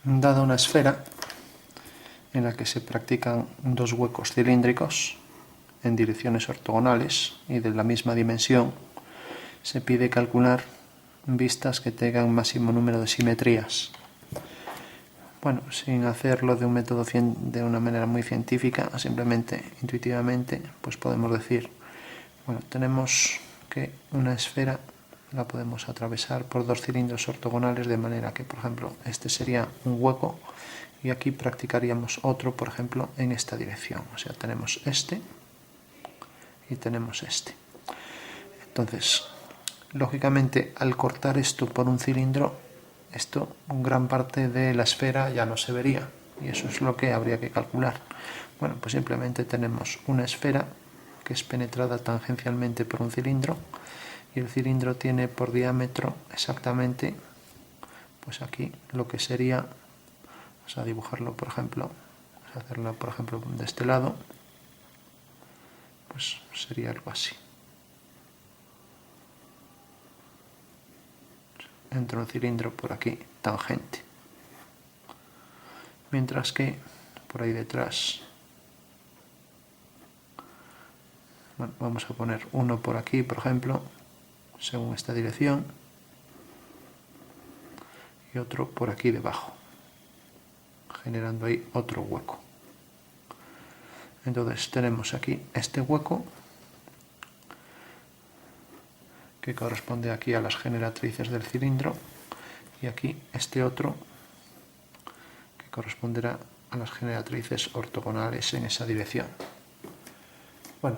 Dada una esfera en la que se practican dos huecos cilíndricos en direcciones ortogonales y de la misma dimensión, se pide calcular vistas que tengan máximo número de simetrías. Bueno, sin hacerlo de un método de una manera muy científica, simplemente intuitivamente, pues podemos decir, bueno, tenemos que una esfera la podemos atravesar por dos cilindros ortogonales, de manera que, por ejemplo, este sería un hueco y aquí practicaríamos otro, por ejemplo, en esta dirección. O sea, tenemos este y tenemos este. Entonces, lógicamente, al cortar esto por un cilindro, esto, gran parte de la esfera ya no se vería, y eso es lo que habría que calcular. Bueno, pues simplemente tenemos una esfera que es penetrada tangencialmente por un cilindro, y el cilindro tiene por diámetro exactamente, pues aquí lo que sería, vamos a dibujarlo, por ejemplo, vamos a hacerlo, por ejemplo, de este lado, pues sería algo así. Entra un cilindro por aquí, tangente. Mientras que por ahí detrás, bueno, vamos a poner uno por aquí, por ejemplo, según esta dirección, y otro por aquí debajo, generando ahí otro hueco. Entonces tenemos aquí este hueco que corresponde aquí a las generatrices del cilindro, y aquí este otro que corresponderá a las generatrices ortogonales en esa dirección. Bueno,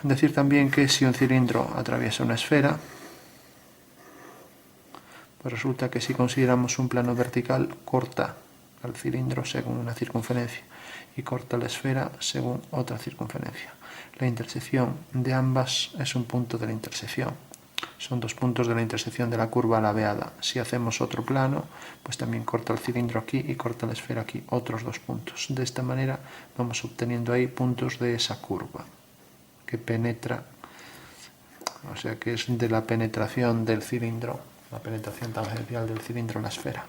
decir también que si un cilindro atraviesa una esfera, pues resulta que si consideramos un plano vertical, corta al cilindro según una circunferencia y corta la esfera según otra circunferencia. La intersección de ambas es un punto de la intersección. Son dos puntos de la intersección de la curva laveada. Si hacemos otro plano, pues también corta el cilindro aquí y corta la esfera aquí, otros dos puntos. De esta manera vamos obteniendo ahí puntos de esa curva que penetra, o sea que es de la penetración del cilindro, la penetración tangencial del cilindro en la esfera.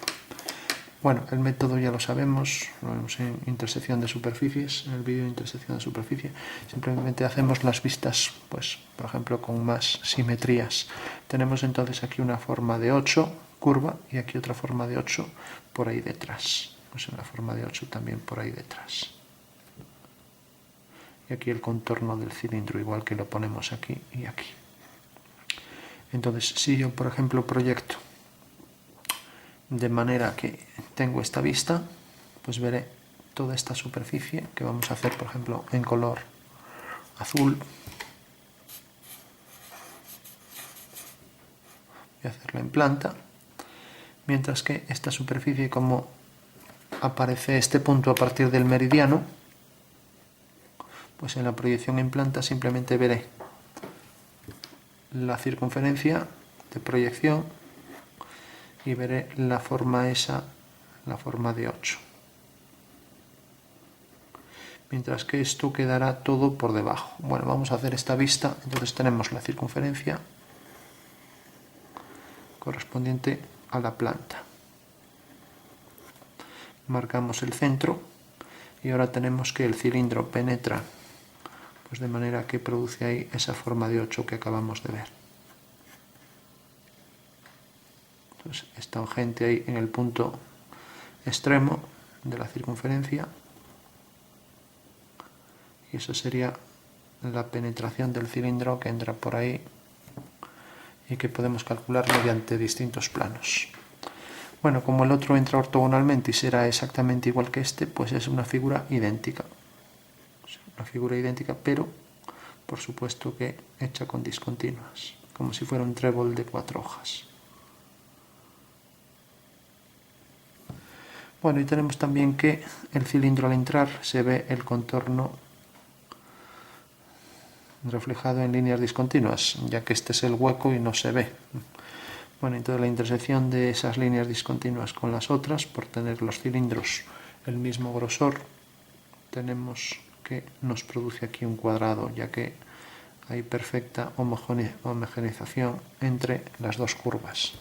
Bueno, el método ya lo sabemos, lo vemos en intersección de superficies, en el vídeo de intersección de superficie. Simplemente hacemos las vistas, pues, por ejemplo, con más simetrías. Tenemos entonces aquí una forma de 8, curva, y aquí otra forma de 8 por ahí detrás. Pues una forma de 8 también por ahí detrás. Y aquí el contorno del cilindro, igual que lo ponemos aquí y aquí. Entonces, si yo, por ejemplo, proyecto de manera que tengo esta vista, pues veré toda esta superficie que vamos a hacer, por ejemplo, en color azul. Voy a hacerlo en planta, mientras que esta superficie, como aparece este punto a partir del meridiano, pues en la proyección en planta simplemente veré la circunferencia de proyección y veré la forma esa, la forma de 8. Mientras que esto quedará todo por debajo. Bueno, vamos a hacer esta vista. Entonces tenemos la circunferencia correspondiente a la planta. Marcamos el centro y ahora tenemos que el cilindro penetra, pues de manera que produce ahí esa forma de 8 que acabamos de ver. Entonces es tangente ahí en el punto extremo de la circunferencia, y eso sería la penetración del cilindro que entra por ahí y que podemos calcular mediante distintos planos. Bueno, como el otro entra ortogonalmente y será exactamente igual que este, pues es una figura idéntica. Una figura idéntica, pero por supuesto que hecha con discontinuas, como si fuera un trébol de 4 hojas. Bueno, y tenemos también que el cilindro al entrar se ve el contorno reflejado en líneas discontinuas, ya que este es el hueco y no se ve. Bueno, entonces la intersección de esas líneas discontinuas con las otras, por tener los cilindros el mismo grosor, tenemos que nos produce aquí un cuadrado, ya que hay perfecta homogeneización entre las dos curvas.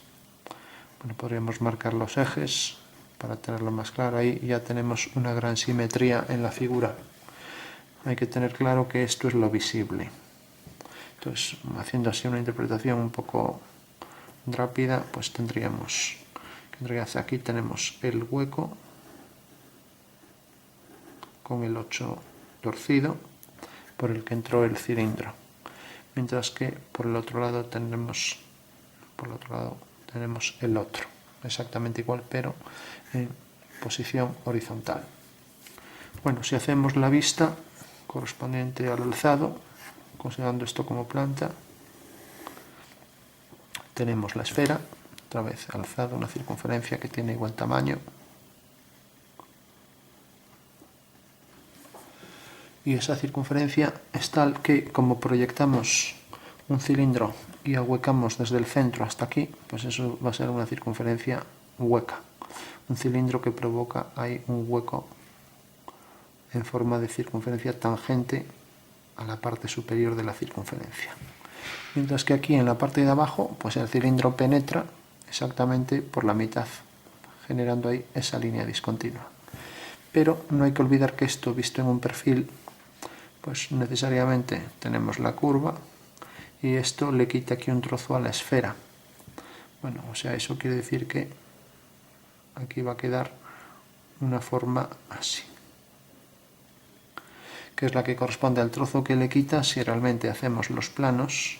Bueno, podríamos marcar los ejes para tenerlo más claro. Ahí ya tenemos una gran simetría en la figura. Hay que tener claro que esto es lo visible. Entonces, haciendo así una interpretación un poco rápida, pues tendríamos que en realidad aquí tenemos el hueco con el 8 torcido por el que entró el cilindro, mientras que por el otro lado tenemos el otro, exactamente igual, pero en posición horizontal. Bueno, si hacemos la vista correspondiente al alzado, considerando esto como planta, tenemos la esfera, otra vez alzado, una circunferencia que tiene igual tamaño, y esa circunferencia es tal que, como proyectamos un cilindro y ahuecamos desde el centro hasta aquí, pues eso va a ser una circunferencia hueca, un cilindro que provoca ahí un hueco en forma de circunferencia tangente a la parte superior de la circunferencia. Mientras que aquí en la parte de abajo, pues el cilindro penetra exactamente por la mitad, generando ahí esa línea discontinua. Pero no hay que olvidar que esto, visto en un perfil, pues necesariamente tenemos la curva y esto le quita aquí un trozo a la esfera. Bueno, o sea, eso quiere decir que aquí va a quedar una forma así, que es la que corresponde al trozo que le quita. Si realmente hacemos los planos,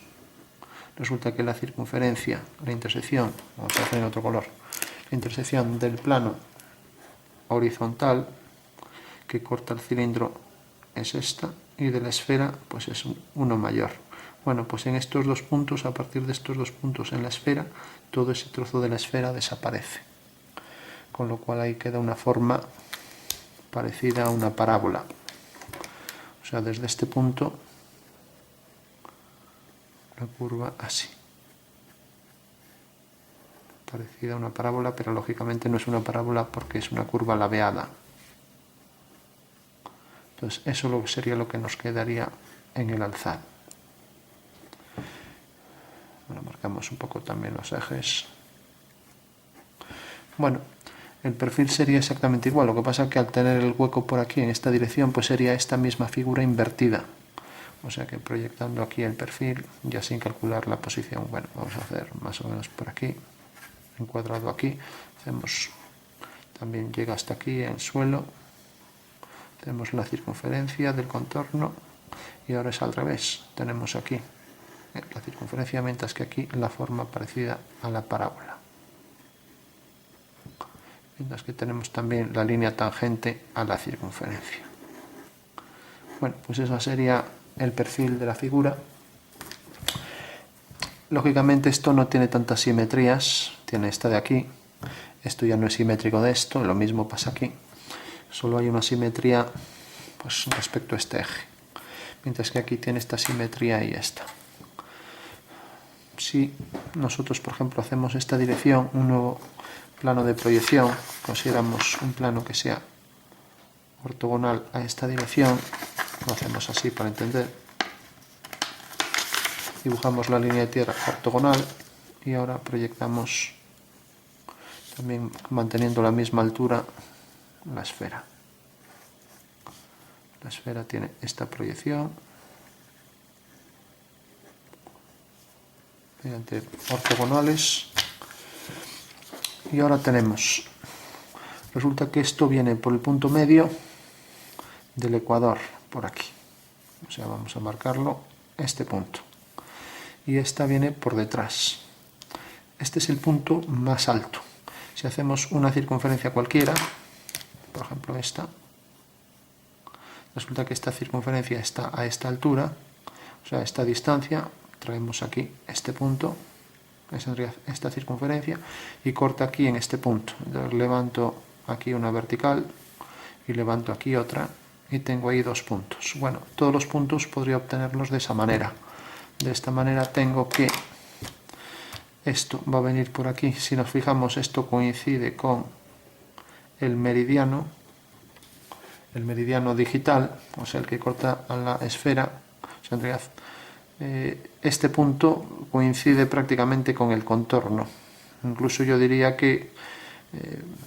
resulta que la circunferencia, la intersección, vamos a hacer en otro color, la intersección del plano horizontal que corta el cilindro es esta, y de la esfera pues es uno mayor. Bueno, pues en estos dos puntos, a partir de estos dos puntos en la esfera, todo ese trozo de la esfera desaparece, con lo cual ahí queda una forma parecida a una parábola. O sea, desde este punto la curva así, parecida a una parábola, pero lógicamente no es una parábola porque es una curva ladeada. Entonces eso sería lo que nos quedaría en el alzado. Bueno, marcamos un poco también los ejes. Bueno, el perfil sería exactamente igual, lo que pasa es que al tener el hueco por aquí en esta dirección, pues sería esta misma figura invertida. O sea que proyectando aquí el perfil, ya sin calcular la posición, bueno, vamos a hacer más o menos por aquí, encuadrado aquí, hacemos, también llega hasta aquí en suelo, hacemos la circunferencia del contorno y ahora es al revés, tenemos aquí la circunferencia, mientras que aquí la forma parecida a la parábola. Mientras que tenemos también la línea tangente a la circunferencia. Bueno, pues esa sería el perfil de la figura. Lógicamente esto no tiene tantas simetrías, tiene esta de aquí, esto ya no es simétrico de esto, lo mismo pasa aquí, solo hay una simetría pues respecto a este eje, mientras que aquí tiene esta simetría y esta. Si nosotros, por ejemplo, hacemos esta dirección, un nuevo plano de proyección, consideramos un plano que sea ortogonal a esta dirección, lo hacemos así para entender, dibujamos la línea de tierra ortogonal y ahora proyectamos también manteniendo la misma altura la esfera. La esfera tiene esta proyección mediante ortogonales y ahora tenemos, resulta que esto viene por el punto medio del ecuador, por aquí, o sea, vamos a marcarlo, este punto, y esta viene por detrás. Este es el punto más alto. Si hacemos una circunferencia cualquiera, por ejemplo esta, resulta que esta circunferencia está a esta altura, o sea, a esta distancia, traemos aquí este punto, es en realidad esta circunferencia, y corta aquí en este punto. Entonces levanto aquí una vertical y levanto aquí otra, y tengo ahí dos puntos. Bueno, todos los puntos podría obtenerlos de esa manera. De esta manera tengo que esto va a venir por aquí. Si nos fijamos, esto coincide con el meridiano digital, o sea, el que corta a la esfera. O sea, en realidad, este punto coincide prácticamente con el contorno Incluso yo diría que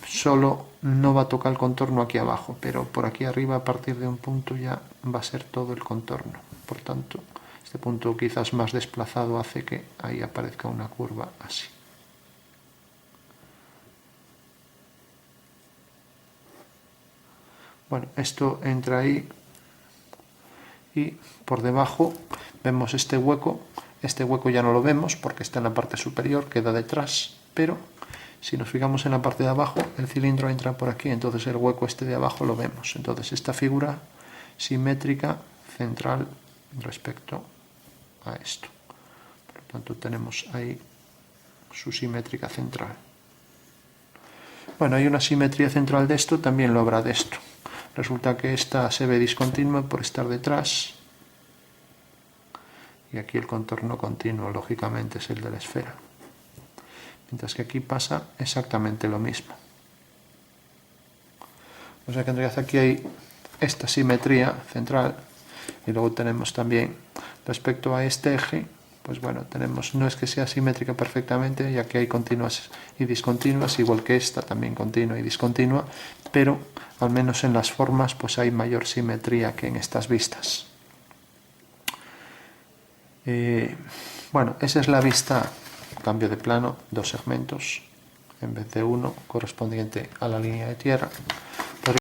solo no va a tocar el contorno aquí abajo, pero por aquí arriba a partir de un punto ya va a ser todo el contorno. Por tanto, este punto quizás más desplazado hace que ahí aparezca una curva así. Bueno, esto entra ahí y por debajo vemos este hueco ya no lo vemos porque está en la parte superior, queda detrás, pero si nos fijamos en la parte de abajo, el cilindro entra por aquí, entonces el hueco este de abajo lo vemos. Entonces esta figura simétrica central respecto a esto. Por lo tanto tenemos ahí su simétrica central. Bueno, hay una simetría central de esto, también lo habrá de esto. Resulta que esta se ve discontinua por estar detrás. Y aquí el contorno continuo, lógicamente, es el de la esfera. Mientras que aquí pasa exactamente lo mismo. O sea que en realidad aquí hay esta simetría central. Y luego tenemos también, respecto a este eje, pues bueno, tenemos, no es que sea simétrica perfectamente, ya que hay continuas y discontinuas, igual que esta, también continua y discontinua, pero al menos en las formas pues hay mayor simetría que en estas vistas. Bueno, esa es la vista, cambio de plano, dos segmentos en vez de uno, correspondiente a la línea de tierra.